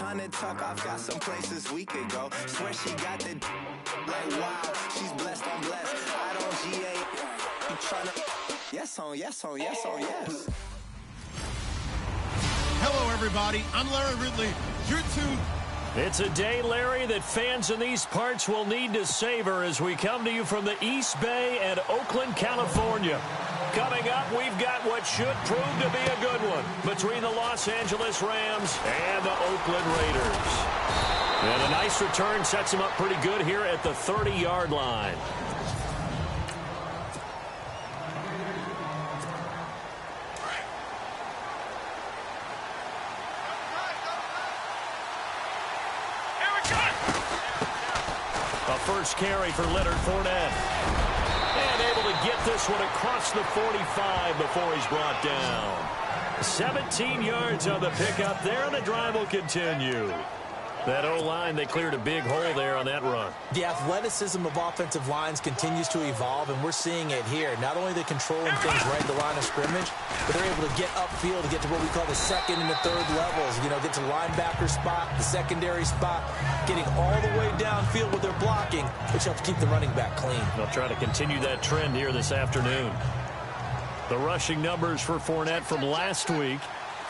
trying to talk, I've got some places we could go. Swear she got the like wow, she's blessed, I'm blessed. I don't GA. You trying to yes on yes on yes on yes. Hello, everybody. I'm Larry Ridley. You're tuned. It's a day, Larry, that fans in these parts will need to savor as we come to you from the East Bay and Oakland, California. Coming up, we've got what should prove to be a good one between the Los Angeles Rams and the Oakland Raiders. And a nice return sets them up pretty good here at the 30-yard line. First carry for Leonard Fournette. And able to get this one across the 45 before he's brought down. 17 yards on the pickup there, and the drive will continue. That O-line, they cleared a big hole there on that run. The athleticism of offensive lines continues to evolve, and we're seeing it here. Not only are they controlling things right at the line of scrimmage, but they're able to get upfield to get to what we call the second and the third levels. You know, get to the linebacker spot, the secondary spot, getting all the way downfield with their blocking, which helps keep the running back clean. They'll try to continue that trend here this afternoon. The rushing numbers for Fournette from last week.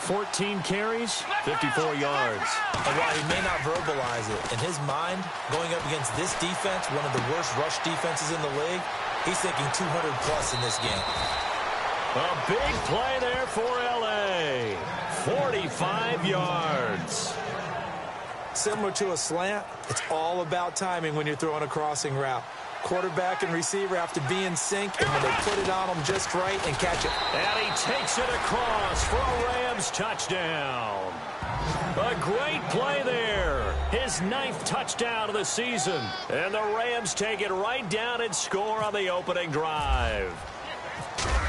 14 carries, 54 yards. And while he may not verbalize it, in his mind, going up against this defense, one of the worst rush defenses in the league, he's thinking 200-plus in this game. A big play there for L.A. 45 yards. Similar to a slant, it's all about timing when you're throwing a crossing route. Quarterback and receiver have to be in sync, and when they put it on them just right and catch it. And he takes it across for a Rams touchdown. A great play there. His 9th touchdown of the season. And the Rams take it right down and score on the opening drive.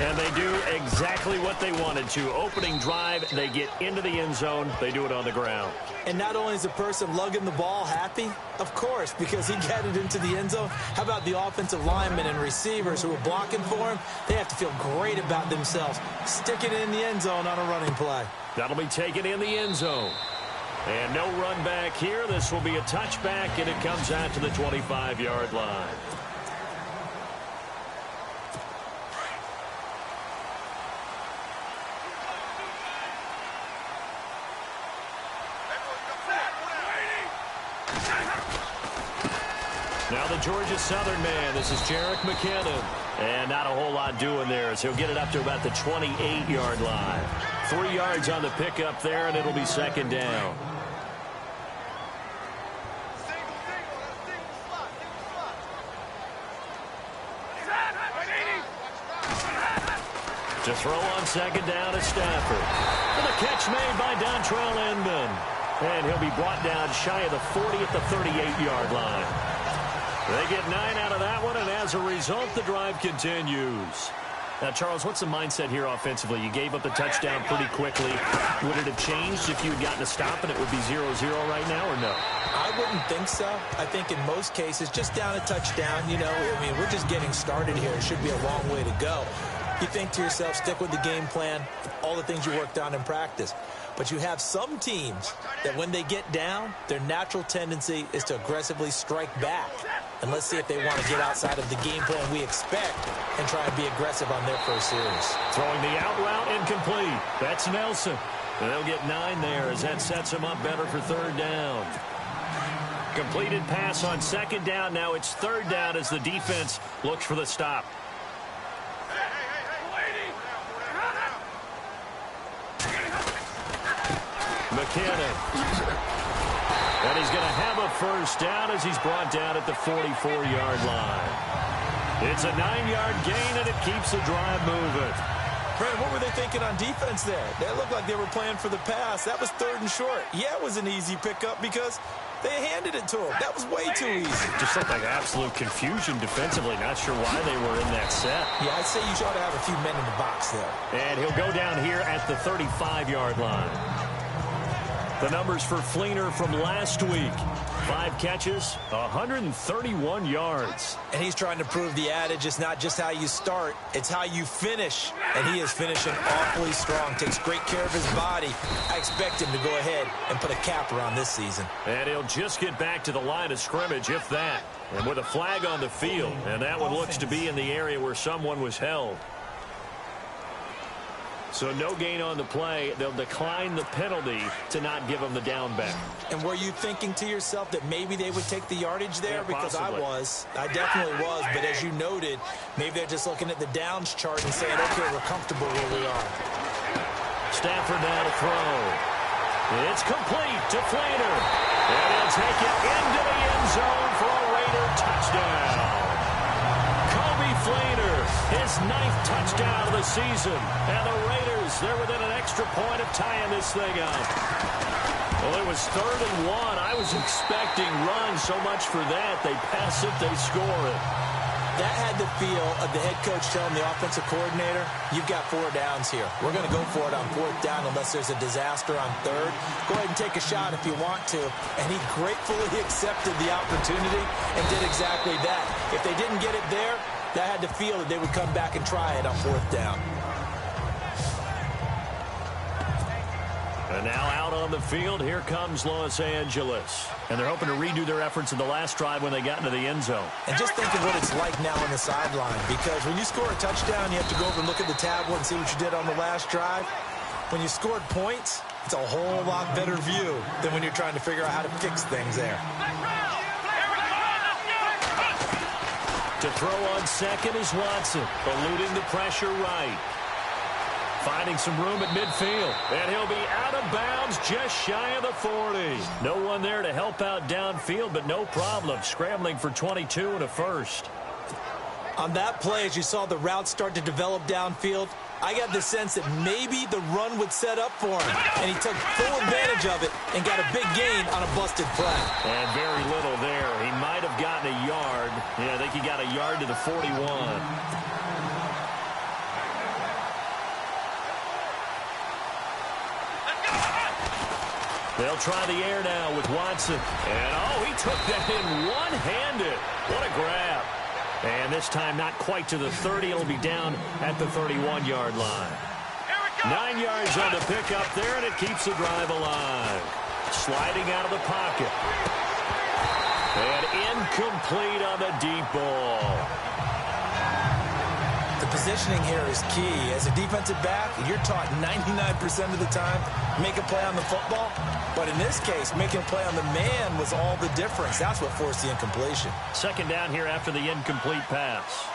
And they do exactly what they wanted to. Opening drive, they get into the end zone. They do it on the ground. And not only is the person lugging the ball happy, of course, because he got it into the end zone. How about the offensive linemen and receivers who are blocking for him? They have to feel great about themselves. Stick it in the end zone on a running play. That'll be taken in the end zone. And no run back here. This will be a touchback, and it comes out to the 25-yard line. Now the Georgia Southern man, this is Jerick McKinnon. And not a whole lot doing there as he'll get it up to about the 28-yard line. 3 yards on the pickup there, and it'll be second down. To throw on second down is Stafford. And the catch made by Dontrell Inman. And he'll be brought down shy of the 40 at the 38-yard line. They get 9 out of that one, and as a result, the drive continues. Now, Charles, what's the mindset here offensively? You gave up the touchdown pretty quickly. Would it have changed if you had gotten a stop and it would be 0-0 right now, or no? I wouldn't think so. I think in most cases, just down a touchdown, you know, I mean, we're just getting started here. It should be a long way to go. You think to yourself, stick with the game plan, all the things you worked on in practice. But you have some teams that when they get down, their natural tendency is to aggressively strike back. And let's see if they want to get outside of the game plan we expect and try and be aggressive on their first series. Throwing the out route incomplete. That's Nelson. And they'll get 9 there as that sets them up better for third down. Completed pass on second down. Now it's third down as the defense looks for the stop. McKinnon. And he's going to have a first down as he's brought down at the 44-yard line. It's a 9-yard gain, and it keeps the drive moving. Brad, what were they thinking on defense there? They looked like they were playing for the pass. That was 3rd and short. Yeah, it was an easy pickup because they handed it to him. That was way too easy. Just looked like absolute confusion defensively. Not sure why they were in that set. Yeah, I'd say you ought to have a few men in the box there. And he'll go down here at the 35-yard line. The numbers for Fleener from last week. 5 catches, 131 yards. And he's trying to prove the adage is not just how you start, it's how you finish. And he is finishing awfully strong, takes great care of his body. I expect him to go ahead and put a capper on this season. And he'll just get back to the line of scrimmage, if that. And with a flag on the field, and that one looks to be in the area where someone was held. So no gain on the play. They'll decline the penalty to not give them the down back. And were you thinking to yourself that maybe they would take the yardage there? Yeah, because possibly. I definitely was. But as you noted, maybe they're just looking at the downs chart and saying, okay, we're comfortable where we are. Stafford now to throw. It's complete to Fleener. And he'll take it into the end zone for a Raider touchdown. Fleener, his 9th touchdown of the season. And the Raiders, they're within an extra point of tying this thing up. Well, it was 3rd and 1. I was expecting runs so much for that. They pass it, they score it. That had the feel of the head coach telling the offensive coordinator, you've got 4 downs here. We're going to go for it on 4th down unless there's a disaster on 3rd. Go ahead and take a shot if you want to. And he gratefully accepted the opportunity and did exactly that. If they didn't get it there, that had to feel that they would come back and try it on 4th down. And now out on the field, here comes Los Angeles. And they're hoping to redo their efforts in the last drive when they got into the end zone. And just think of what it's like now on the sideline. Because when you score a touchdown, you have to go over and look at the tablet and see what you did on the last drive. When you scored points, it's a whole lot better view than when you're trying to figure out how to fix things there. To throw on second is Watson, eluding the pressure right. Finding some room at midfield, and he'll be out of bounds just shy of the 40. No one there to help out downfield, but no problem. Scrambling for 22 and a first. On that play, as you saw the route start to develop downfield, I got the sense that maybe the run would set up for him. And he took full advantage of it and got a big gain on a busted play. And very little there. He might have gotten a yard. Yeah, I think he got a yard to the 41. They'll try the air now with Watson. And, oh, he took that in one-handed. What a grab. And this time not quite to the 30. It'll be down at the 31-yard line. 9 yards on the pickup there, and it keeps the drive alive. Sliding out of the pocket. And incomplete on the deep ball. The positioning here is key. As a defensive back, you're taught 99% of the time, make a play on the football. But in this case, making a play on the man was all the difference. That's what forced the incompletion. 2nd down here after the incomplete pass.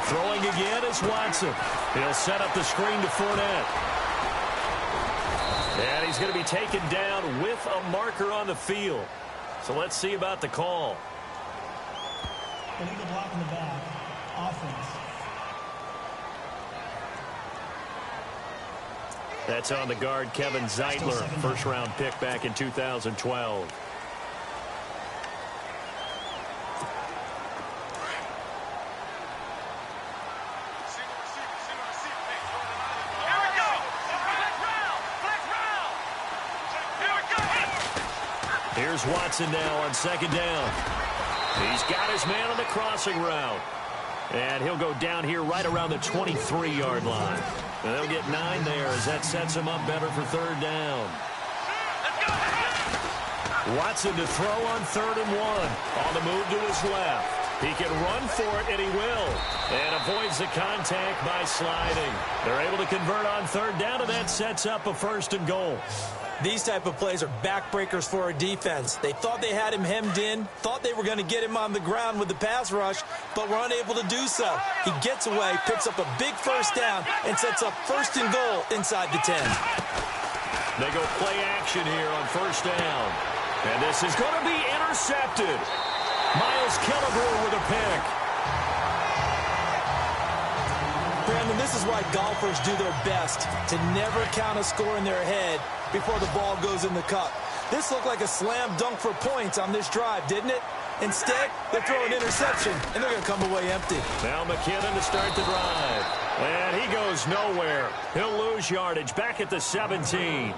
Throwing again is Watson. He'll set up the screen to Fournette. And he's going to be taken down with a marker on the field. So let's see about the call. Illegal block in the back. Offense. That's on the guard, Kevin Zeitler, first-round pick back in 2012. Here's Watson now on 2nd down. He's got his man on the crossing route. And he'll go down here right around the 23-yard line. And they'll get 9 there as that sets him up better for 3rd down. Watson to throw on 3rd and 1. On the move to his left. He can run for it, and he will. And avoids the contact by sliding. They're able to convert on 3rd down, and that sets up a 1st and goal. These type of plays are backbreakers for a defense. They thought they had him hemmed in, thought they were going to get him on the ground with the pass rush, but were unable to do so. He gets away, picks up a big 1st down, and sets up 1st and goal inside the 10. They go play action here on 1st down. And this is going to be intercepted. Miles Killebrew with a pick. Brandon, this is why golfers do their best to never count a score in their head before the ball goes in the cup. This looked like a slam dunk for points on this drive, didn't it? Instead, they throw an interception, and they're going to come away empty. Now McKinnon to start the drive. And he goes nowhere. He'll lose yardage back at the 17.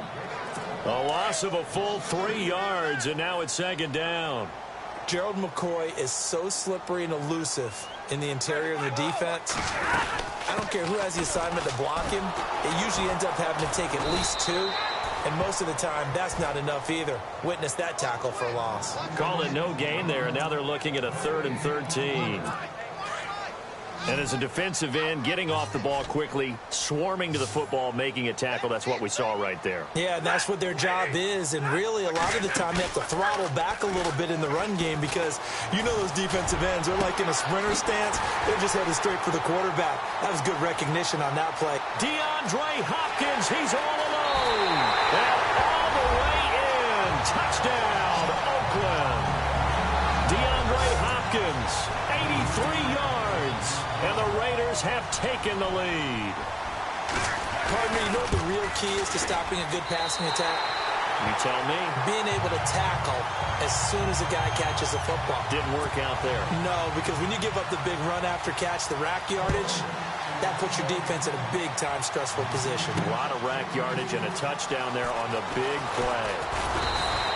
A loss of a full 3 yards, and now it's second down. Gerald McCoy is so slippery and elusive in the interior of the defense. I don't care who has the assignment to block him. It usually ends up having to take at least 2. And most of the time, that's not enough either. Witness that tackle for a loss. Call it no gain there, and now they're looking at a 3rd and 13. And as a defensive end, getting off the ball quickly, swarming to the football, making a tackle, that's what we saw right there. Yeah, and that's what their job is. And really, a lot of the time, they have to throttle back a little bit in the run game because you know those defensive ends, they're like in a sprinter stance. They're just headed straight for the quarterback. That was good recognition on that play. DeAndre Hopkins, he's all alone. And all the way in. Touchdown, Oakland. DeAndre Hopkins, 83 yards. And the Raiders have taken the lead. Partner, you know what the real key is to stopping a good passing attack? You tell me. Being able to tackle as soon as a guy catches a football. Didn't work out there. No, because when you give up the big run after catch, the rack yardage, that puts your defense in a big-time stressful position. A lot of rack yardage and a touchdown there on the big play.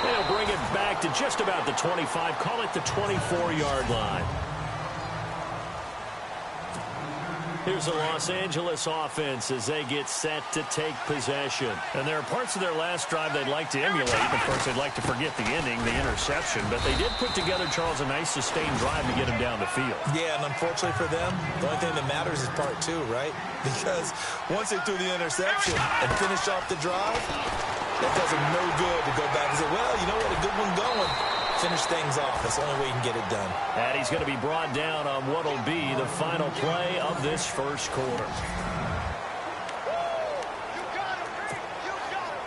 They'll bring it back to just about the 25. Call it the 24-yard line. Here's the Los Angeles offense as they get set to take possession. And there are parts of their last drive they'd like to emulate. Of course, they'd like to forget the ending, the interception. But they did put together, Charles, a nice sustained drive to get him down the field. Yeah, and unfortunately for them, the only thing that matters is part 2, right? Because once they threw the interception and finished off the drive, that does them no good to go back and say, well, you know what, a good one going. Finish things off. That's the only way you can get it done. And he's going to be brought down on what will be the final play of this first quarter.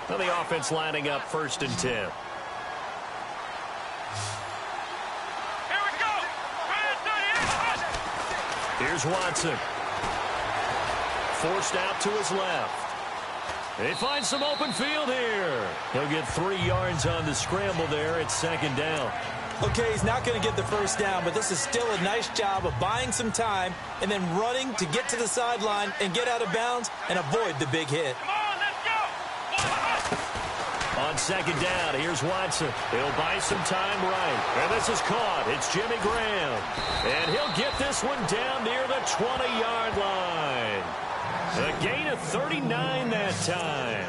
Now the offense lining up 1st and 10. Here's Watson. Forced out to his left. They find some open field here. He'll get 3 yards on the scramble there. It's second down. Okay, he's not going to get the first down, but this is still a nice job of buying some time and then running to get to the sideline and get out of bounds and avoid the big hit. On second down, here's Watson. He'll buy some time right. And this is caught. It's Jimmy Graham. And he'll get this one down near the 20-yard line. A gain of 39 that time.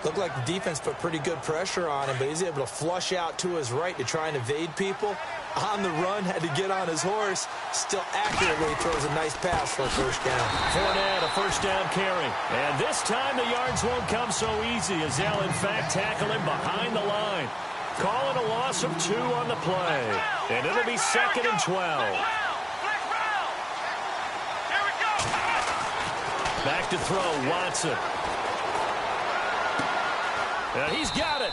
Looked like the defense put pretty good pressure on him, but he's able to flush out to his right to try and evade people. On the run, had to get on his horse. Still accurately throws a nice pass for a first down. Fournette, a first down carry. And this time the yards won't come so easy as they'll, in fact, tackle him behind the line. Call it a loss of 2 on the play. And it'll be 2nd and 12. Back to throw, Watson. And he's got it.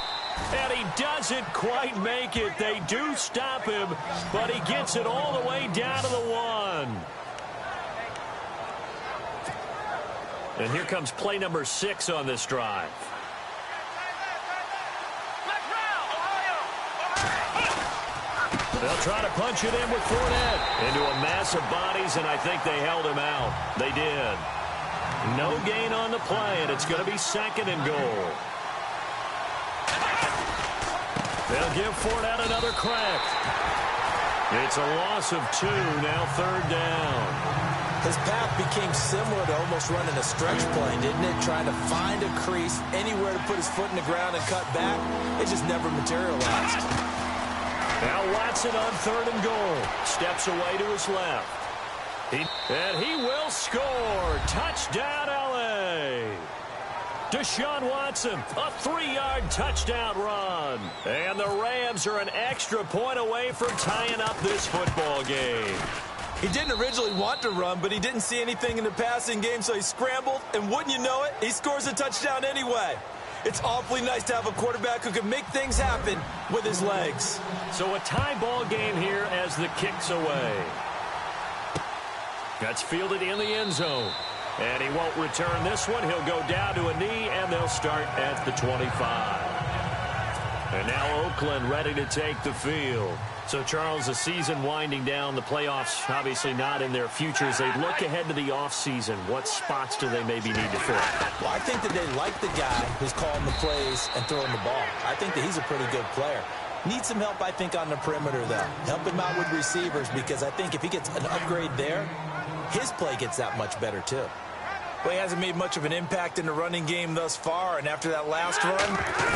And he doesn't quite make it. They do stop him, but he gets it all the way down to the 1. And here comes play number 6 on this drive. They'll try to punch it in with Fournette. Into a mass of bodies, and I think they held him out. They did. No gain on the play, and it's going to be 2nd and goal. They'll give Fournette another crack. It's a loss of 2, now 3rd down. His path became similar to almost running a stretch play, didn't it? Trying to find a crease, anywhere to put his foot in the ground and cut back. It just never materialized. Now Watson on 3rd and goal. Steps away to his left. And he will score. Touchdown, L.A. Deshaun Watson, a 3-yard touchdown run. And the Rams are an extra point away from tying up this football game. He didn't originally want to run, but he didn't see anything in the passing game, so he scrambled, and wouldn't you know it, he scores a touchdown anyway. It's awfully nice to have a quarterback who can make things happen with his legs. So a tie ball game here as the kick's away. That's fielded in the end zone. And he won't return this one. He'll go down to a knee, and they'll start at the 25. And now Oakland ready to take the field. So, Charles, the season winding down, the playoffs obviously not in their future. As they look ahead to the offseason, what spots do they maybe need to fill? Well, I think that they like the guy who's calling the plays and throwing the ball. I think that he's a pretty good player. Needs some help, I think, on the perimeter, though. Help him out with receivers, because I think if he gets an upgrade there, his play gets that much better, too. Well, he hasn't made much of an impact in the running game thus far, and after that last run,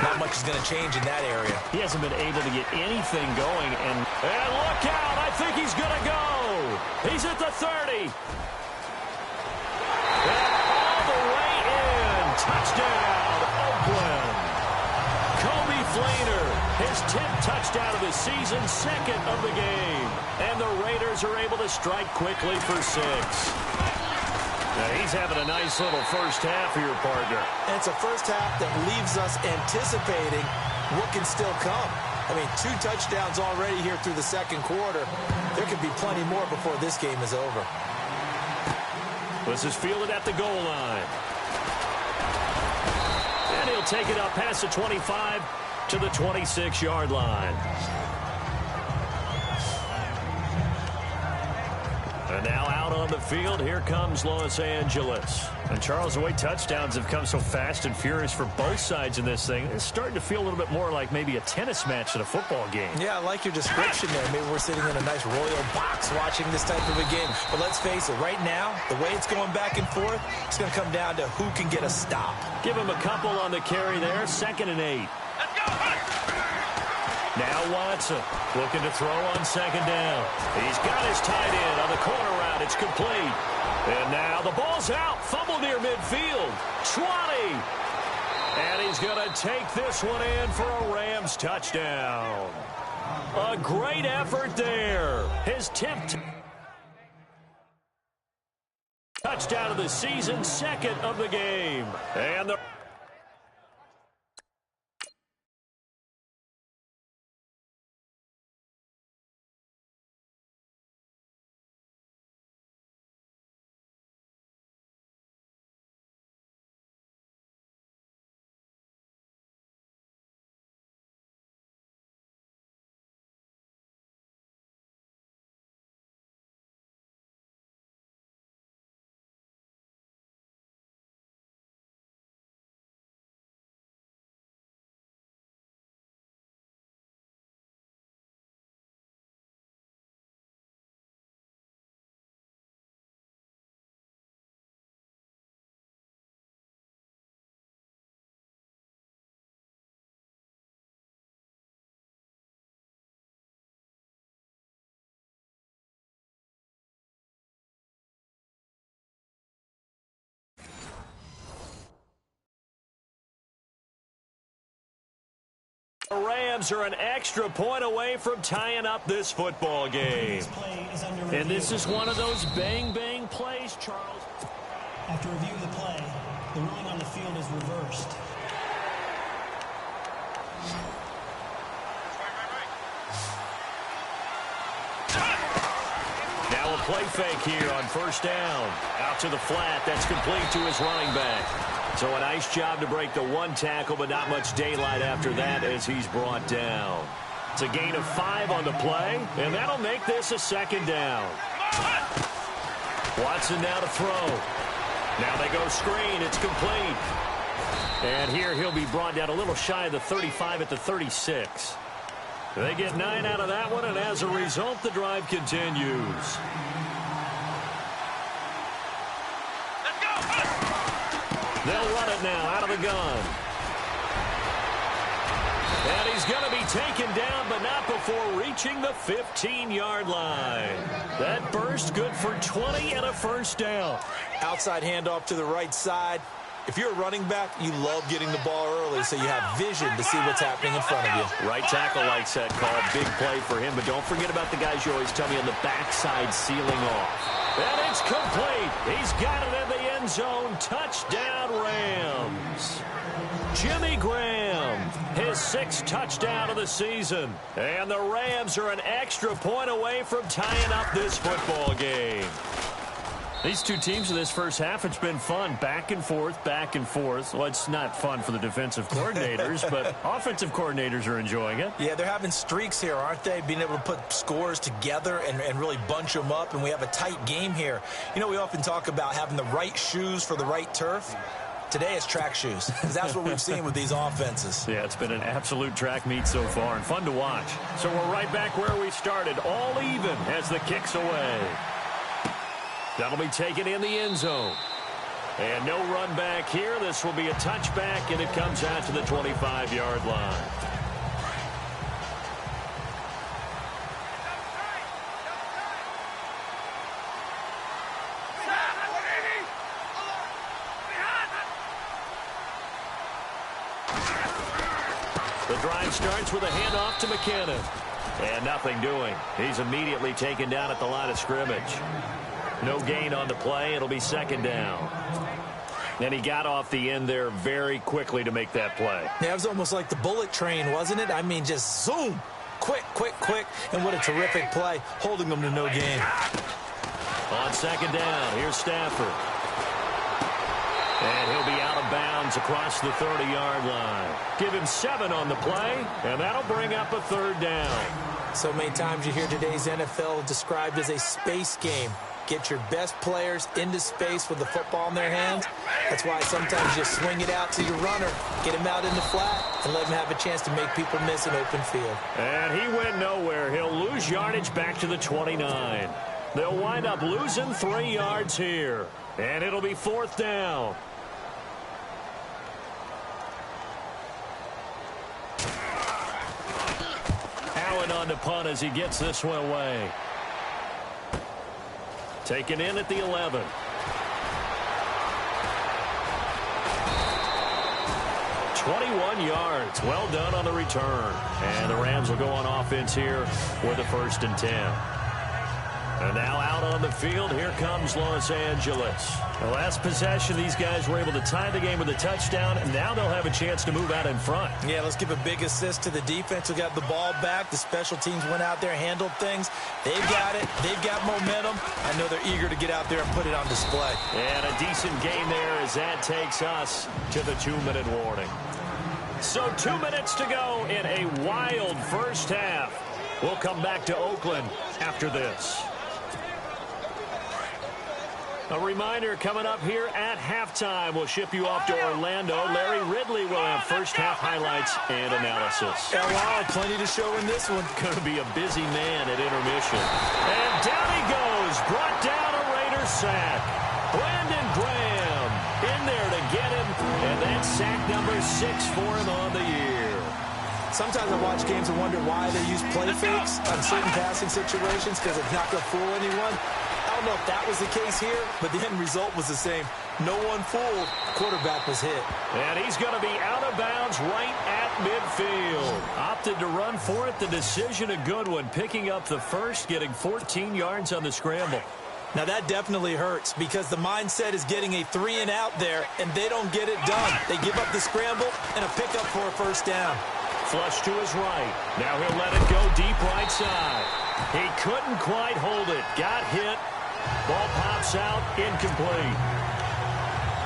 not much is going to change in that area. He hasn't been able to get anything going, and look out! I think he's going to go! He's at the 30! And all the way in! Touchdown, Oakland! Kobe Fleener, his 10th touchdown of the season, 2nd of the game. And the Raiders are able to strike quickly for 6. Now, he's having a nice little first half here, partner. And it's a first half that leaves us anticipating what can still come. I mean, 2 touchdowns already here through the second quarter. There could be plenty more before this game is over. This is fielded at the goal line. And he'll take it up past the 25 to the 26-yard line. And now out on the field, here comes Los Angeles. And, Charles, the way touchdowns have come so fast and furious for both sides in this thing, it's starting to feel a little bit more like maybe a tennis match than a football game. Yeah, I like your description there. Maybe we're sitting in a nice royal box watching this type of a game. But let's face it, right now, the way it's going back and forth, it's going to come down to who can get a stop. Give him a couple on the carry there, 2nd and 8. Now Watson looking to throw on 2nd down. He's got his tight end on the corner route. It's complete. And now the ball's out. Fumble near midfield. 20. And he's going to take this one in for a Rams touchdown. A great effort there. His 10th touchdown of the season, 2nd of the game. And the Rams are an extra point away from tying up this football game. And this is one of those bang-bang plays, Charles. After review of the play, the ruling on the field is reversed. Now a play fake here on 1st down. Out to the flat. That's complete to his running back. So a nice job to break the 1 tackle, but not much daylight after that as he's brought down. It's a gain of 5 on the play, and that'll make this a 2nd down. Watson now to throw. Now they go screen. It's complete. And here he'll be brought down a little shy of the 35 at the 36. They get 9 out of that one, and as a result, the drive continues. They'll run it now out of the gun. And he's going to be taken down, but not before reaching the 15-yard line. That burst good for 20 and a 1st down. Outside handoff to the right side. If you're a running back, you love getting the ball early so you have vision to see what's happening in front of you. Right tackle likes that call. Big play for him, but don't forget about the guys you always tell me on the backside sealing off. And it's complete. He's got it in the end zone. Touchdown, Rams. Jimmy Graham, his 6th touchdown of the season. And the Rams are an extra point away from tying up this football game. These two teams in this first half, it's been fun. Back and forth, back and forth. Well, it's not fun for the defensive coordinators, but offensive coordinators are enjoying it. Yeah, they're having streaks here, aren't they? Being able to put scores together and really bunch them up, and we have a tight game here. You know, we often talk about having the right shoes for the right turf. Today it's track shoes, because that's what we've seen with these offenses. Yeah, it's been an absolute track meet so far, and fun to watch. So we're right back where we started, all even as the kick's away. That'll be taken in the end zone. And no run back here. This will be a touchback, and it comes out to the 25-yard line. The drive starts with a handoff to McKinnon. And nothing doing. He's immediately taken down at the line of scrimmage. No gain on the play. It'll be second down. And he got off the end there very quickly to make that play. Yeah, it was almost like the bullet train, wasn't it? I mean, just zoom. Quick, quick, quick. And what a terrific play, holding them to no gain. On second down, here's Stafford. And he'll be out of bounds across the 30-yard line. Give him 7 on the play, and that'll bring up a third down. So many times you hear today's NFL described as a space game. Get your best players into space with the football in their hands. That's why sometimes you swing it out to your runner, get him out in the flat, and let him have a chance to make people miss an open field. And he went nowhere. He'll lose yardage back to the 29. They'll wind up losing 3 yards here. And it'll be fourth down. Allen on the punt as he gets this one away. Taken in at the 11. "21 yards. Well done on the return. And the Rams will go on offense here with a 1st and 10. And now out on the field, here comes Los Angeles. The last possession, these guys were able to tie the game with a touchdown, and now they'll have a chance to move out in front. Yeah, let's give a big assist to the defense who got the ball back. The special teams went out there, handled things. They've got it. They've got momentum. I know they're eager to get out there and put it on display. And a decent gain there as that takes us to the 2-minute warning. So 2 minutes to go in a wild first half. We'll come back to Oakland after this. A reminder coming up here at halftime. We'll ship you off to Orlando. Larry Ridley will have first half highlights and analysis. Yeah, wow, plenty to show in this one. Going to be a busy man at intermission. And down he goes. Brought down a Raider sack. Brandon Graham in there to get him. And that's sack number 6 for him on the year. Sometimes I watch games and wonder why they use play fakes on certain passing situations because it's not going to fool anyone. I don't know if that was the case here, but the end result was the same. No one fooled. Quarterback was hit. And he's going to be out of bounds right at midfield. Opted to run for it. The decision a good one. Picking up the first, getting 14 yards on the scramble. Now that definitely hurts because the mindset is getting a 3 and out there, and they don't get it done. They give up the scramble and a pickup for a first down. Flush to his right. Now he'll let it go deep right side. He couldn't quite hold it. Got hit. Ball pops out, incomplete.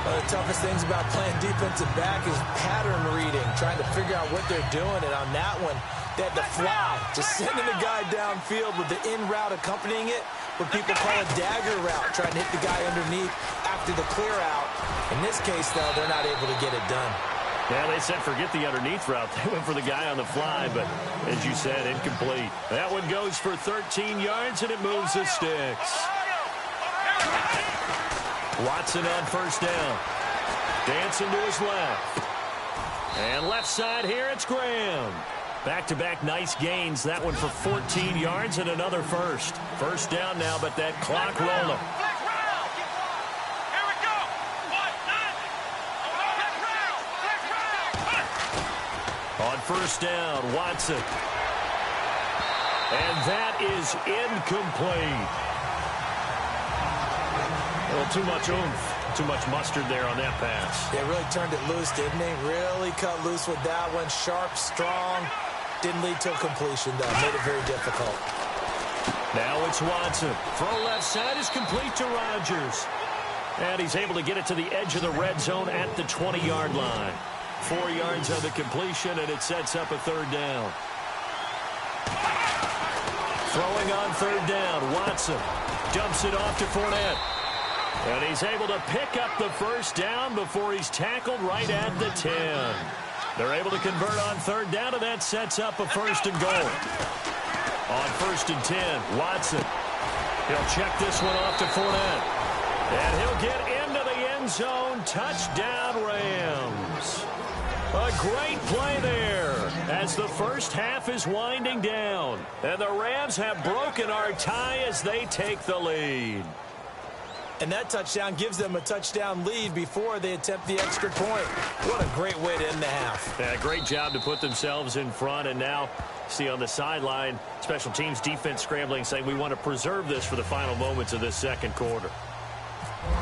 One of the toughest things about playing defensive back is pattern reading, trying to figure out what they're doing. And on that one, they had to fly, just sending the guy downfield with the in route accompanying it, what people call a dagger route, trying to hit the guy underneath after the clear out. In this case, though, they're not able to get it done. Yeah, they said forget the underneath route. They went for the guy on the fly, but as you said, incomplete. That one goes for 13 yards, and it moves the sticks. Watson on first down. Dancing to his left. And left side here, it's Graham. Back-to-back nice gains. That one for 14 yards and another first. First down now, but that clock rolling. On first down, Watson. And that is incomplete. A little too much oomph, too much mustard there on that pass. They really turned it loose, didn't they? Really cut loose with that one. Sharp, strong. Didn't lead to a completion, though. Made it very difficult. Now it's Watson. Throw left side is complete to Rodgers. And he's able to get it to the edge of the red zone at the 20-yard line. 4 yards on the completion, and it sets up a third down. Throwing on third down, Watson dumps it off to Fournette. And he's able to pick up the first down before he's tackled right at the 10. They're able to convert on third down, and that sets up a first and goal. On first and 10, Watson. He'll check this one off to Fournette. And he'll get into the end zone. Touchdown, Rams. A great play there as the first half is winding down. And the Rams have broken our tie as they take the lead. And that touchdown gives them a touchdown lead before they attempt the extra point. What a great way to end the half. Yeah, great job to put themselves in front. And now, see on the sideline, special teams defense scrambling, saying we want to preserve this for the final moments of this second quarter.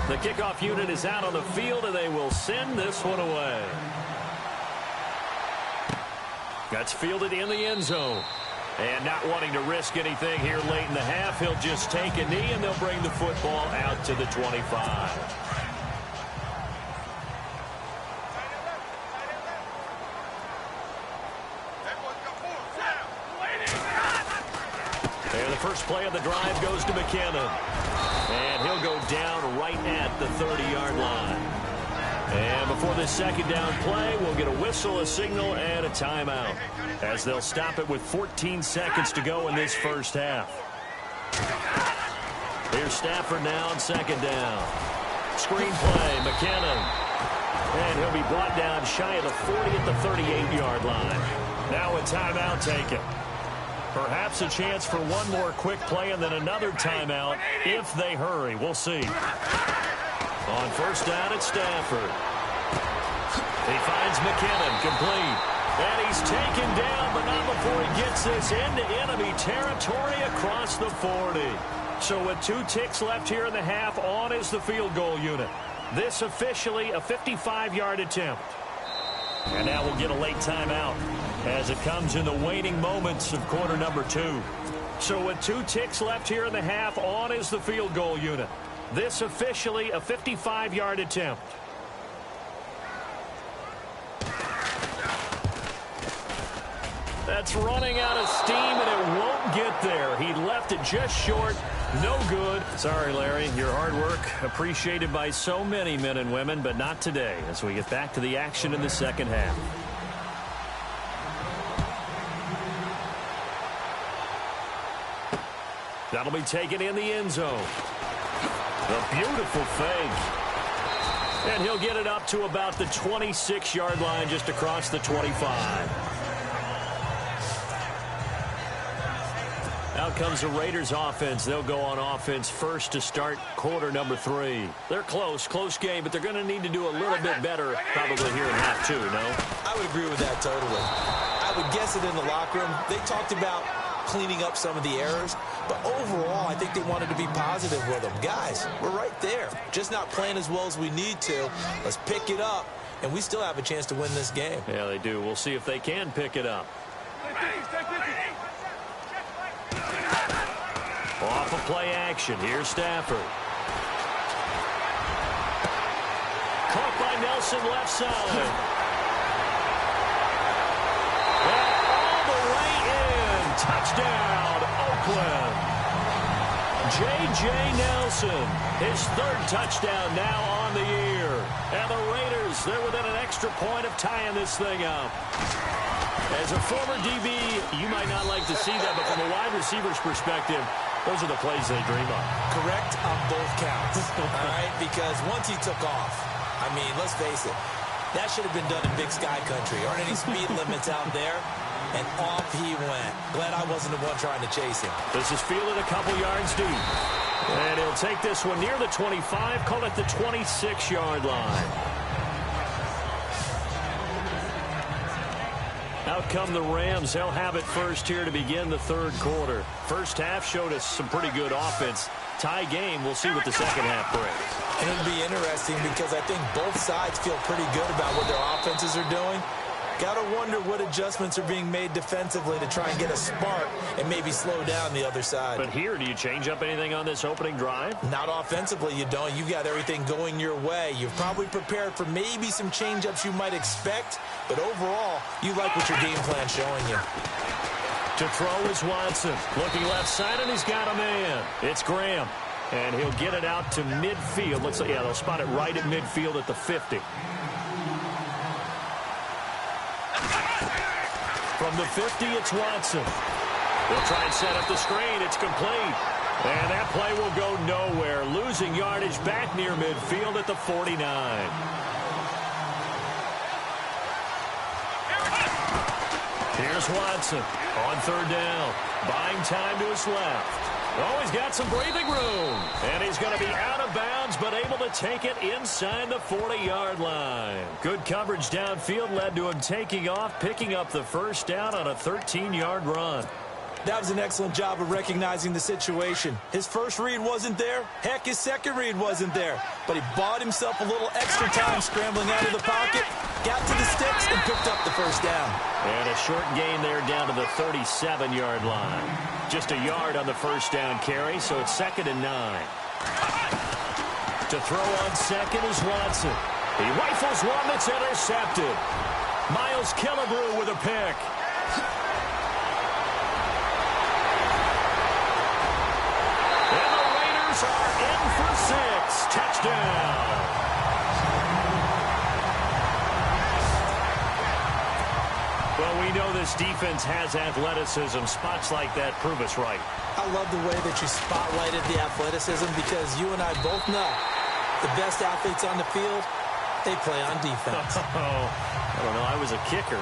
The kickoff unit is out on the field, and they will send this one away. That's fielded in the end zone. And not wanting to risk anything here late in the half, he'll just take a knee, and they'll bring the football out to the 25. And the first play of the drive goes to McKinnon. And he'll go down right at the 30-yard line. And before this second down play, we'll get a whistle, a signal, and a timeout, as they'll stop it with 14 seconds to go in this first half. Here's Stafford now on second down. Screen play, McKinnon. And he'll be brought down shy of the 40 at the 38-yard line. Now a timeout taken. Perhaps a chance for one more quick play and then another timeout if they hurry. We'll see. On first down, it's Stafford. He finds McKinnon, complete. And he's taken down, but not before he gets this into enemy territory across the 40. So with 2 ticks left here in the half, on is the field goal unit. This officially a 55-yard attempt. And now we'll get a late timeout as it comes in the waning moments of quarter number 2. So with 2 ticks left here in the half, on is the field goal unit. This officially a 55-yard attempt. That's running out of steam, and it won't get there. He left it just short. No good. Sorry, Larry. Your hard work appreciated by so many men and women, but not today as we get back to the action in the second half. That'll be taken in the end zone. The beautiful fake. And he'll get it up to about the 26-yard line, just across the 25. Out comes the Raiders offense. They'll go on offense first to start quarter number 3. They're close game, but they're going to need to do a little bit better probably here in half 2, no? I would agree with that totally. I would guess it in the locker room. They talked about cleaning up some of the errors, but overall I think they wanted to be positive with them. Guys, we're right there. Just not playing as well as we need to. Let's pick it up, and we still have a chance to win this game. Yeah, they do. We'll see if they can pick it up. Off of play action. Here's Stafford. Caught by Nelson left side. And all the way in. Touchdown, Oakland. J.J. Nelson, his 3rd touchdown now on the year. And the Raiders, they're within an extra point of tying this thing up. As a former DB, you might not like to see that, but from a wide receiver's perspective, those are the plays they dream of. Correct on both counts. All right, because once he took off, I mean, let's face it, that should have been done in Big Sky Country. Aren't any speed limits out there? And off he went. Glad I wasn't the one trying to chase him. This is fielded a couple yards deep. And he'll take this one near the 25, call it the 26-yard line. Out come the Rams. They'll have it first here to begin the third quarter. First half showed us some pretty good offense. Tie game. We'll see what the second half brings. And it'll be interesting because I think both sides feel pretty good about what their offenses are doing. Got to wonder what adjustments are being made defensively to try and get a spark and maybe slow down the other side. But here, do you change up anything on this opening drive? Not offensively, you don't. You've got everything going your way. You've probably prepared for maybe some change-ups you might expect, but overall, you like what your game plan's showing you. To throw is Watson. Looking left side, and he's got a man. It's Graham. And he'll get it out to midfield. Looks like, yeah, they'll spot it right at midfield at the 50. From the 50, it's Watson. They'll try and set up the screen. It's complete. And that play will go nowhere. Losing yardage back near midfield at the 49. Here's Watson on third down. Buying time to his left. Oh, he's got some breathing room. And he's going to be out of bounds, but able to take it inside the 40-yard line. Good coverage downfield led to him taking off, picking up the first down on a 13-yard run. That was an excellent job of recognizing the situation. His first read wasn't there. Heck, his second read wasn't there. But he bought himself a little extra time scrambling out of the pocket, got to the sticks, and picked up the first down. And a short gain there down to the 37-yard line. Just a yard on the first down carry, so it's 2nd and 9. To throw on second is Watson. He rifles one that's intercepted. Miles Killebrew with a pick. And the Raiders are in for 6. Touchdown. Well, we know this defense has athleticism. Spots like that prove us right. I love the way that you spotlighted the athleticism because you and I both know the best athletes on the field, they play on defense. I don't know. I was a kicker.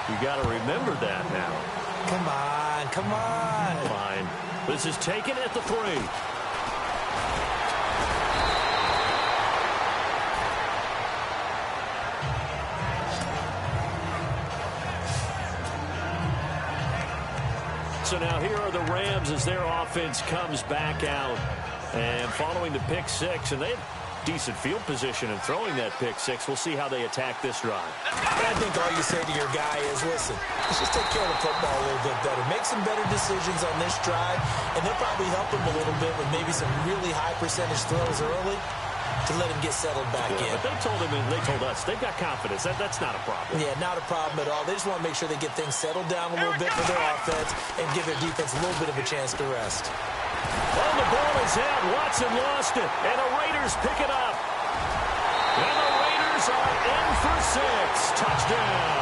You got to remember that now. Come on, come on. Fine. This is taken at the 3. So now here are the Rams as their offense comes back out. And following the pick 6, and they have decent field position in throwing that pick 6. We'll see how they attack this drive. I think all you say to your guy is, listen, let's just take care of the football a little bit better. Make some better decisions on this drive, and they'll probably help him a little bit with maybe some really high percentage throws early to let him get settled back in. But they told him, and they told us, they've got confidence. That's not a problem. Yeah, not a problem at all. They just want to make sure they get things settled down a little bit for their offense and give their defense a little bit of a chance to rest. Well, the ball is out. Watson lost it, and the Raiders pick it up. And the Raiders are in for 6. Touchdown.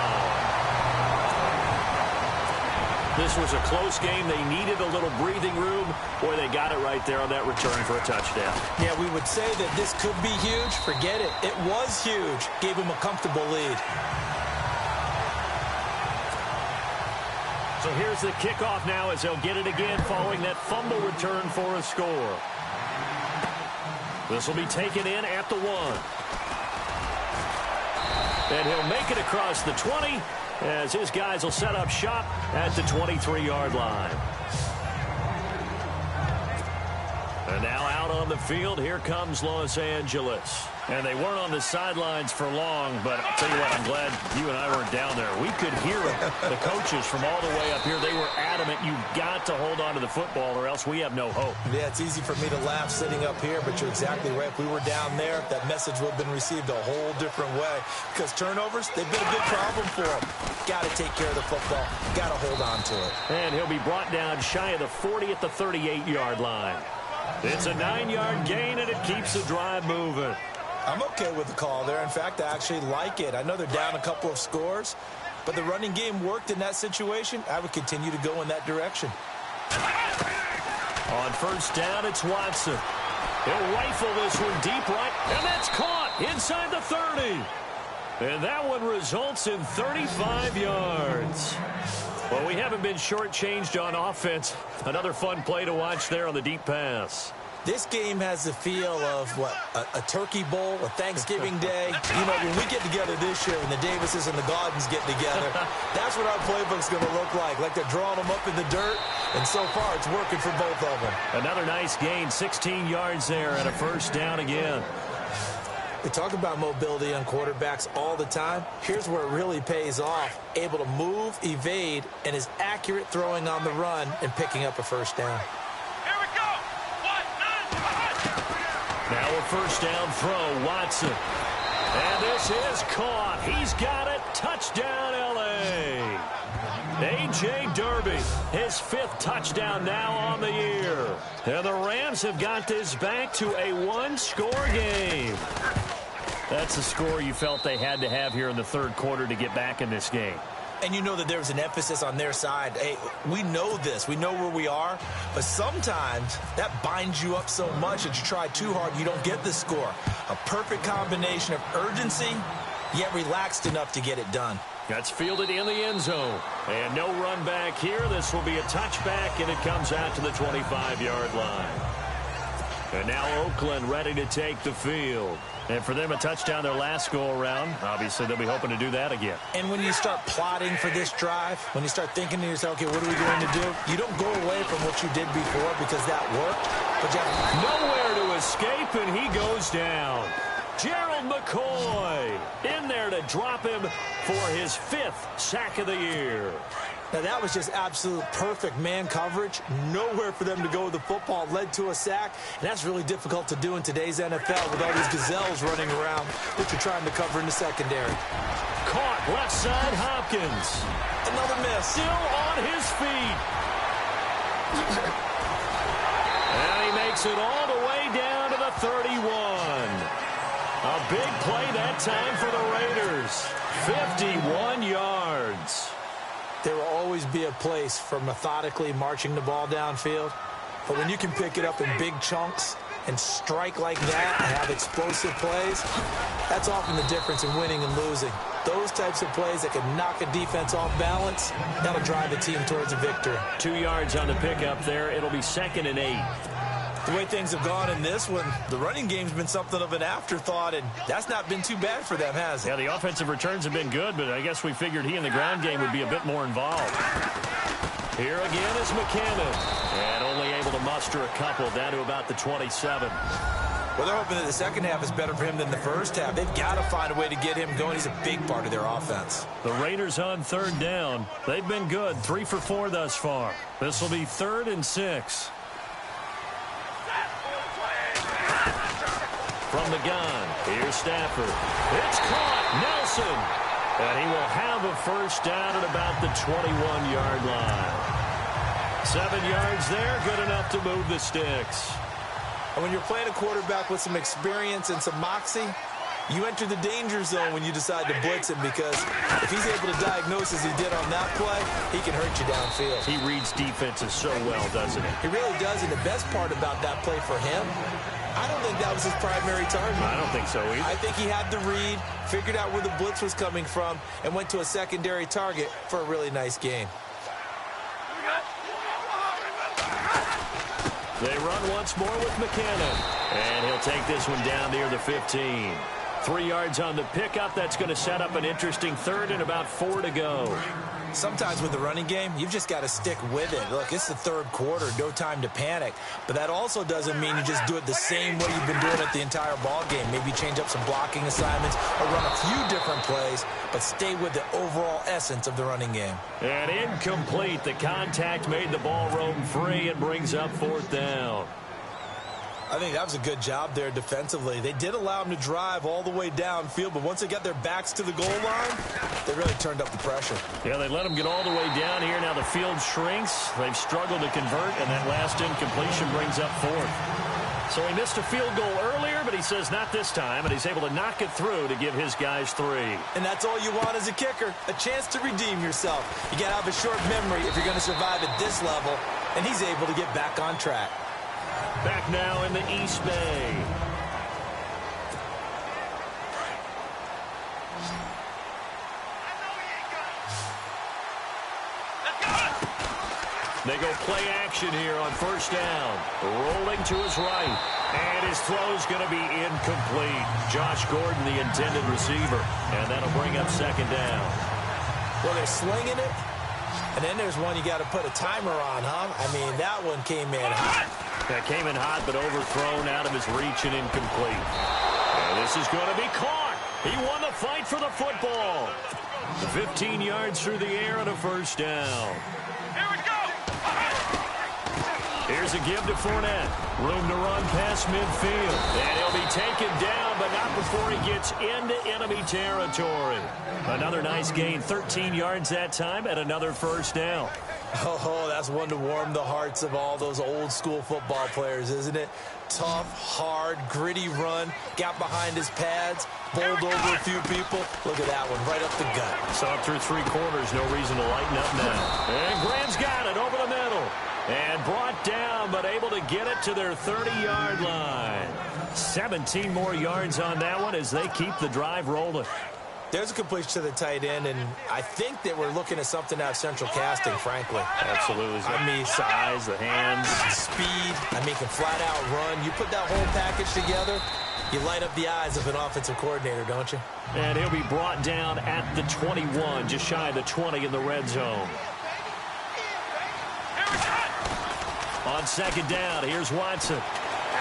This was a close game. They needed a little breathing room. Boy, they got it right there on that return for a touchdown. Yeah, we would say that this could be huge. Forget it. It was huge. Gave him a comfortable lead. So here's the kickoff now as they'll get it again following that fumble return for a score. This will be taken in at the 1. And he'll make it across the 20 as his guys will set up shop at the 23-yard line. And now out on the field, here comes Los Angeles. And they weren't on the sidelines for long, but I'll tell you what, I'm glad you and I weren't down there. We could hear the coaches from all the way up here. They were adamant, you've got to hold on to the football or else we have no hope. Yeah, it's easy for me to laugh sitting up here, but you're exactly right. If we were down there, that message would have been received a whole different way. Because turnovers, they've been a big problem for them. Got to take care of the football. Got to hold on to it. And he'll be brought down shy of the 40 at the 38-yard line. It's a 9-yard gain, and it keeps the drive moving. I'm okay with the call there. In fact, I actually like it. I know they're down a couple of scores, but the running game worked in that situation. I would continue to go in that direction. On first down, it's Watson. He'll rifle this one deep right, and that's caught inside the 30. And that one results in 35 yards. Well, we haven't been shortchanged on offense. Another fun play to watch there on the deep pass. This game has the feel of, what, a turkey bowl, a Thanksgiving day. You know, when we get together this year and the Davises and the Gaudens get together, that's what our playbook's going to look like they're drawing them up in the dirt, and so far it's working for both of them. Another nice gain, 16 yards there and a first down again. We talk about mobility on quarterbacks all the time. Here's where it really pays off. Able to move, evade, and is accurate throwing on the run and picking up a first down. Here we go. Now a first down throw, Watson. And this is caught. He's got it. Touchdown, L.A. A.J. Derby, his 5th touchdown now on the year. And the Rams have got this back to a 1-score game. That's the score you felt they had to have here in the 3rd quarter to get back in this game. And you know that there was an emphasis on their side. Hey, we know this. We know where we are. But sometimes that binds you up so much that you try too hard, you don't get the score. A perfect combination of urgency, yet relaxed enough to get it done. That's fielded in the end zone. And no run back here. This will be a touchback, and it comes out to the 25-yard line. And now Oakland ready to take the field. And for them, a touchdown their last go-around. Obviously, they'll be hoping to do that again. And when you start plotting for this drive, when you start thinking to yourself, okay, what are we going to do? You don't go away from what you did before because that worked. But you have nowhere to escape, and he goes down. Gerald McCoy in there to drop him for his 5th sack of the year. Now, that was just absolute perfect man coverage. Nowhere for them to go with the football. Led to a sack, and that's really difficult to do in today's NFL with all these gazelles running around that you're trying to cover in the secondary. Caught left side, Hopkins. Another miss. Still on his feet. And he makes it all the way down to the 31. A big play that time for the Raiders. 51 yards. There will always be a place for methodically marching the ball downfield. But when you can pick it up in big chunks and strike like that and have explosive plays, that's often the difference in winning and losing. Those types of plays that can knock a defense off balance, that'll drive a team towards a victory. 2 yards on the pickup there. It'll be 2nd and 8. The way things have gone in this one, the running game's been something of an afterthought, and that's not been too bad for them, has it? Yeah, the offensive returns have been good, but I guess we figured he in the ground game would be a bit more involved. Here again is McKinnon, and only able to muster a couple down to about the 27. Well, they're hoping that the second half is better for him than the first half. They've got to find a way to get him going. He's a big part of their offense. The Raiders on 3rd down. They've been good, 3 for 4 thus far. This will be 3rd and 6. From the gun, here's Stafford. It's caught, Nelson. And he will have a first down at about the 21-yard line. 7 yards there, good enough to move the sticks. And when you're playing a quarterback with some experience and some moxie, you enter the danger zone when you decide to blitz him, because if he's able to diagnose as he did on that play, he can hurt you downfield. He reads defenses so well, doesn't he? He really does, and the best part about that play for him, I don't think that was his primary target. I don't think so either. I think he had the read, figured out where the blitz was coming from, and went to a secondary target for a really nice game. They run once more with McKinnon, and he'll take this one down near the 15. 3 yards on the pickup. That's going to set up an interesting 3rd and about 4 to go. Sometimes with the running game, you've just got to stick with it. Look, it's the 3rd quarter, no time to panic. But that also doesn't mean you just do it the same way you've been doing it the entire ball game. Maybe change up some blocking assignments or run a few different plays, but stay with the overall essence of the running game. And incomplete. The contact made the ball roam free and brings up 4th down. I think that was a good job there defensively. They did allow them to drive all the way downfield, but once they got their backs to the goal line, they really turned up the pressure. Yeah, they let them get all the way down here. Now the field shrinks. They've struggled to convert, and that last incompletion brings up 4th. So he missed a field goal earlier, but he says not this time, and he's able to knock it through to give his guys 3. And that's all you want as a kicker, a chance to redeem yourself. You got to have a short memory if you're going to survive at this level, and he's able to get back on track. Back now in the East Bay. They go play action here on 1st down. Rolling to his right. And his throw's going to be incomplete. Josh Gordon, the intended receiver. And that'll bring up 2nd down. Well, they're slinging it. And then there's one you got to put a timer on, huh? I mean, that one came in hot. That came in hot, but overthrown out of his reach and incomplete. And this is going to be caught. He won the fight for the football. 15 yards through the air and a first down. Here we go. Here's a give to Fournette. Room to run past midfield. And he'll be taken down, but not before he gets into enemy territory. Another nice gain, 13 yards that time, and another first down. Oh, that's one to warm the hearts of all those old-school football players, isn't it? Tough, hard, gritty run. Got behind his pads, bowled over a few people. Look at that one, right up the gut. Saw it through 3 quarters. No reason to lighten up now. And Graham's got it over the middle. And brought down, but able to get it to their 30-yard line. 17 more yards on that one as they keep the drive rolling. There's a completion to the tight end, and I think that we're looking at something out of central casting, frankly. Absolutely. I mean, size, the hands. Speed. I mean, can flat-out run. You put that whole package together, you light up the eyes of an offensive coordinator, don't you? And he'll be brought down at the 21, just shy of the 20 in the red zone. On second down, here's Watson.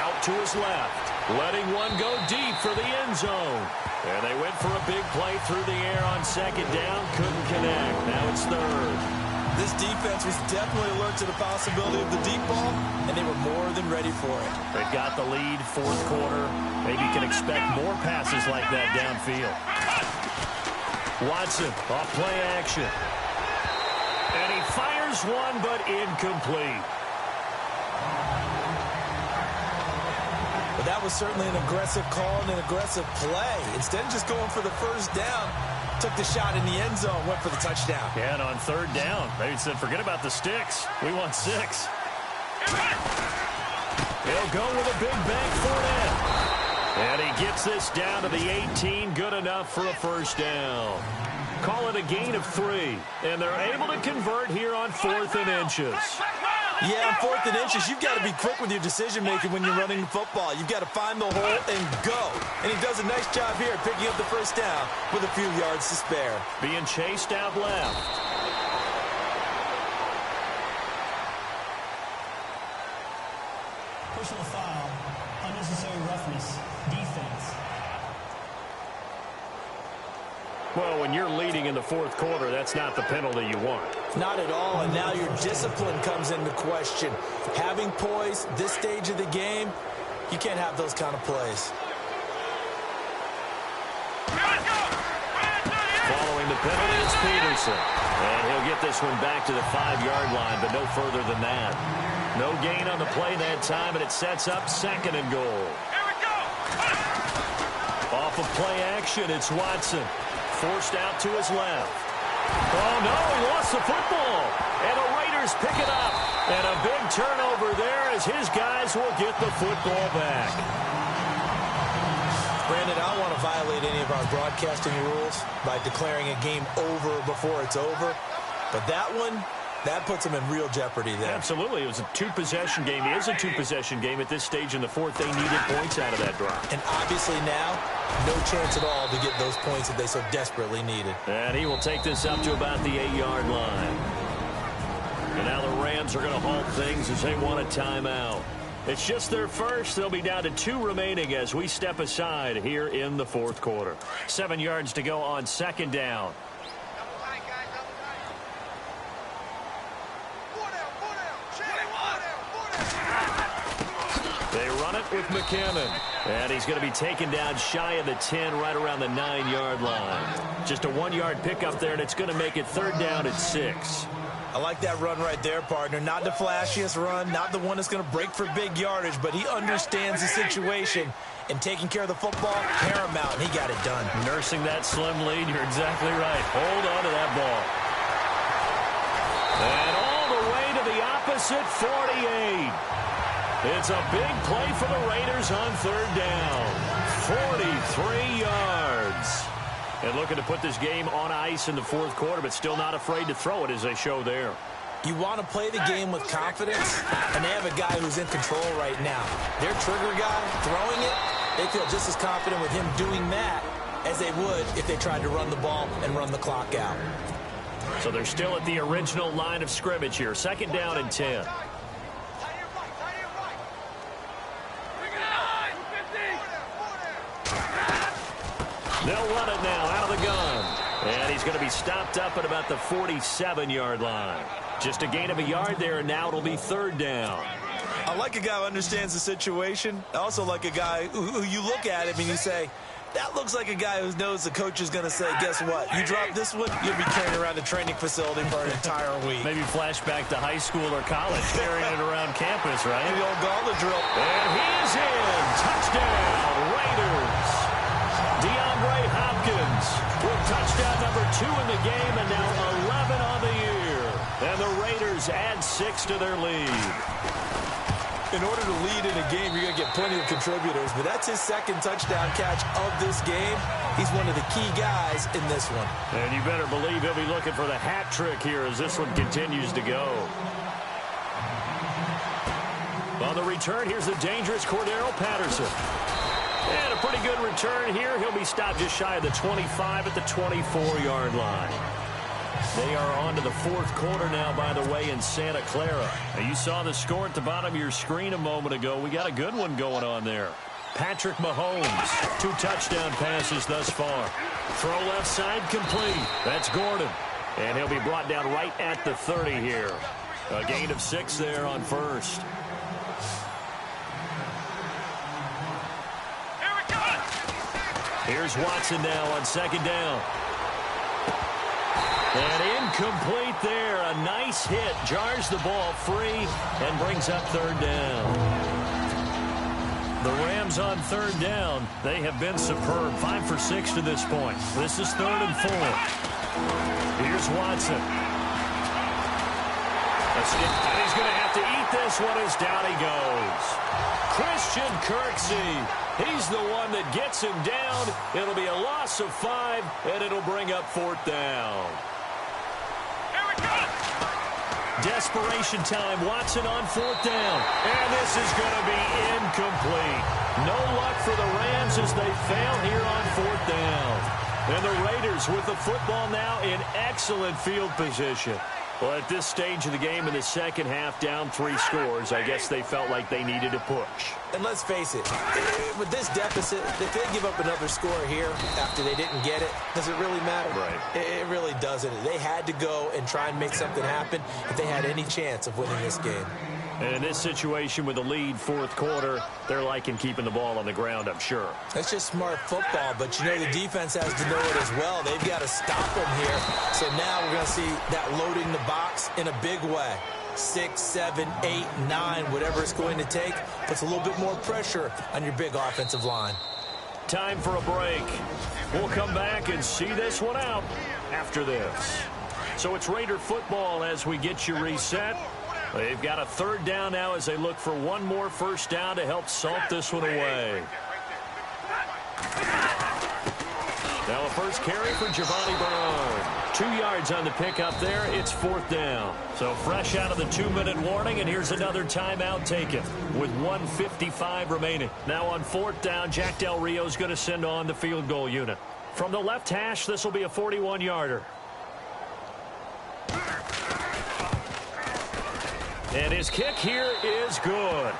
Out to his left. Letting one go deep for the end zone. And they went for a big play through the air on second down. Couldn't connect. Now it's third. This defense was definitely alert to the possibility of the deep ball, and they were more than ready for it. They've got the lead, fourth quarter. Maybe you can expect more passes like that downfield. Watson off play action. And he fires one, but incomplete. But that was certainly an aggressive call and an aggressive play. Instead of just going for the first down, took the shot in the end zone, went for the touchdown. Yeah, and on third down, they said, forget about the sticks. We want 6. He'll go with a big bank for it. And he gets this down to the 18. Good enough for a first down. Call it a gain of 3. And they're able to convert here on 4th and inches. Yeah, on 4th and inches, you've got to be quick with your decision-making when you're running the football. You've got to find the hole and go. And he does a nice job here picking up the first down with a few yards to spare. Being chased out left. Personal foul, unnecessary roughness, defense. Well, when you're leading in the fourth quarter, that's not the penalty you want. Not at all, and now your discipline comes into question. Having poise this stage of the game, you can't have those kind of plays. Following the penalty, it's Peterson. And he'll get this one back to the 5-yard line, but no further than that. No gain on the play that time, and it sets up 2nd and goal. Off of play action, it's Watson. Forced out to his left. Oh, no, he lost the football. And the Raiders pick it up. And a big turnover there as his guys will get the football back. Brandon, I don't want to violate any of our broadcasting rules by declaring a game over before it's over. But that one, that puts them in real jeopardy there. Absolutely. It was a 2-possession game. It is a 2-possession game at this stage in the fourth. They needed points out of that drive. And obviously now, no chance at all to get those points that they so desperately needed. And he will take this up to about the 8-yard line. And now the Rams are going to halt things as they want a timeout. It's just their first. They'll be down to 2 remaining as we step aside here in the fourth quarter. 7 yards to go on second down. They run it with McKinnon. And he's going to be taken down shy of the 10, right around the 9-yard line. Just a 1-yard pickup there, and it's going to make it third down at 6. I like that run right there, partner. Not the flashiest run, not the one that's going to break for big yardage, but he understands the situation. And taking care of the football, paramount, and he got it done. Nursing that slim lead, you're exactly right. Hold on to that ball. And all the way to the opposite 48. It's a big play for the Raiders on third down. 43 yards. And looking to put this game on ice in the fourth quarter, but still not afraid to throw it as they show there. You want to play the game with confidence, and they have a guy who's in control right now. Their trigger guy throwing it, they feel just as confident with him doing that as they would if they tried to run the ball and run the clock out. So they're still at the original line of scrimmage here. Second down and 10. he's going to be stopped up at about the 47-yard line. Just a gain of a yard there, and now it'll be third down. I like a guy who understands the situation. I also like a guy who you look at him and you say, that looks like a guy who knows the coach is going to say, guess what? You drop this one, you'll be carrying around the training facility for an entire week. Maybe flashback to high school or college, carrying it around campus, right? The old gauntlet drill. And he is in. Touchdown, Raiders. DeAndre Hopkins with touchdown number 2 in the game, and now 11 on the year. And the Raiders add 6 to their lead. In order to lead in a game, you're going to get plenty of contributors, but that's his second touchdown catch of this game. He's one of the key guys in this one. And you better believe he'll be looking for the hat trick here as this one continues to go. On the return, here's the dangerous Cordero Patterson. And a pretty good return here. He'll be stopped just shy of the 25 at the 24-yard line. They are on to the fourth quarter now, by the way, in Santa Clara. Now, you saw the score at the bottom of your screen a moment ago. We got a good one going on there. Patrick Mahomes, 2 touchdown passes thus far. Throw left side complete. That's Gordon. And he'll be brought down right at the 30 here. A gain of 6 there on first. Here's Watson now on second down. And incomplete there. A nice hit. Jars the ball free and brings up third down. The Rams on third down. They have been superb. 5 for 6 to this point. This is 3rd and 4. Here's Watson. And he's going to have to eat this one as down he goes. Christian Kirksey. He's the one that gets him down. It'll be a loss of 5, and it'll bring up 4th down. Desperation time. Watson on 4th down. And this is going to be incomplete. No luck for the Rams as they fail here on 4th down. And the Raiders with the football now in excellent field position. Well, at this stage of the game in the second half, down 3 scores, I guess they felt like they needed to push. And let's face it, with this deficit, if they give up another score here after they didn't get it, does it really matter? Right. It really doesn't. They had to go and try and make something happen if they had any chance of winning this game. And in this situation with the lead, 4th quarter, they're liking keeping the ball on the ground, I'm sure. That's just smart football, but you know the defense has to know it as well. They've got to stop them here. So now we're going to see that loading the box in a big way. 6, 7, 8, 9, whatever it's going to take, puts a little bit more pressure on your big offensive line. Time for a break. We'll come back and see this one out after this. So it's Raider football as we get you reset. They've got a 3rd down now as they look for one more first down to help salt this one away. Now a first carry for Giovanni Bernard. 2 yards on the pickup there. It's 4th down. So fresh out of the 2-minute warning, and here's another timeout taken with 1:55 remaining. Now on 4th down, Jack Del Rio's going to send on the field goal unit. From the left hash, this will be a 41-yarder. And his kick here is good.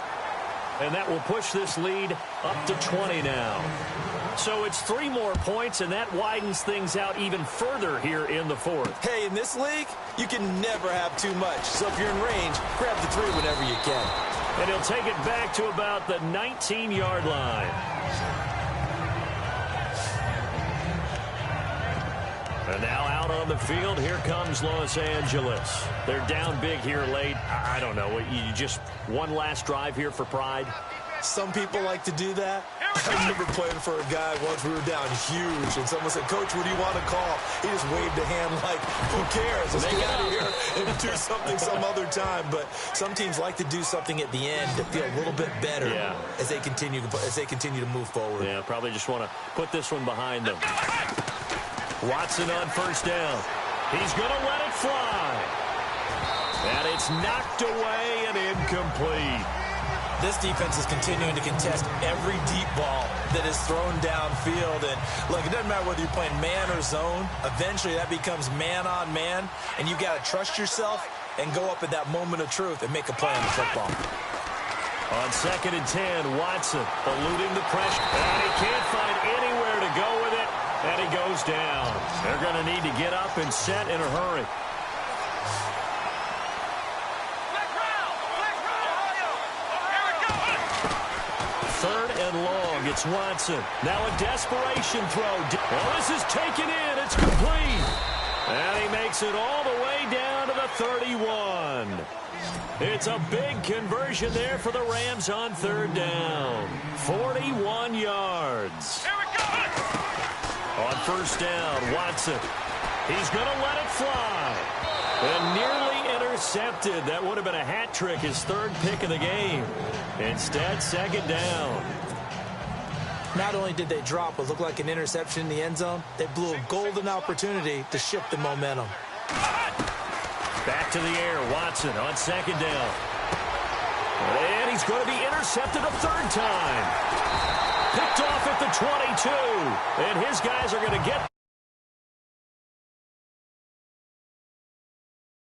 And that will push this lead up to 20 now. So it's 3 more points, and that widens things out even further here in the 4th. Hey, in this league, you can never have too much. So if you're in range, grab the 3 whenever you can. And he'll take it back to about the 19-yard line. And now out on the field, here comes Los Angeles. They're down big here late. I don't know. You just one last drive here for pride? Some people like to do that. I remember playing for a guy once. We were down huge, and someone said, Coach, what do you want to call? He just waved a hand like, who cares? Let's get out of here and do something some other time. But some teams like to do something at the end to feel a little bit better as they continue to move forward. Yeah, probably just want to put this one behind them. Watson on first down. He's going to let it fly. And it's knocked away and incomplete. This defense is continuing to contest every deep ball that is thrown downfield. And, look, it doesn't matter whether you're playing man or zone. Eventually, that becomes man-on-man. And you've got to trust yourself and go up at that moment of truth and make a play on the football. On 2nd and 10, Watson eluding the pressure. And he can't find anywhere to go with it. And he goes down. They're going to need to get up and set in a hurry. Third and long. It's Watson. Now a desperation throw. Well, this is taken in. It's complete. And he makes it all the way down to the 31. It's a big conversion there for the Rams on third down. 41 yards. Here we go. On first down, Watson. He's going to let it fly. And nearly intercepted. That would have been a hat trick, his third pick of the game. Instead, second down. Not only did they drop what looked like an interception in the end zone, they blew a golden opportunity to shift the momentum. Back to the air, Watson on second down. And he's going to be intercepted a third time. Picked off at the 22. And his guys are going to get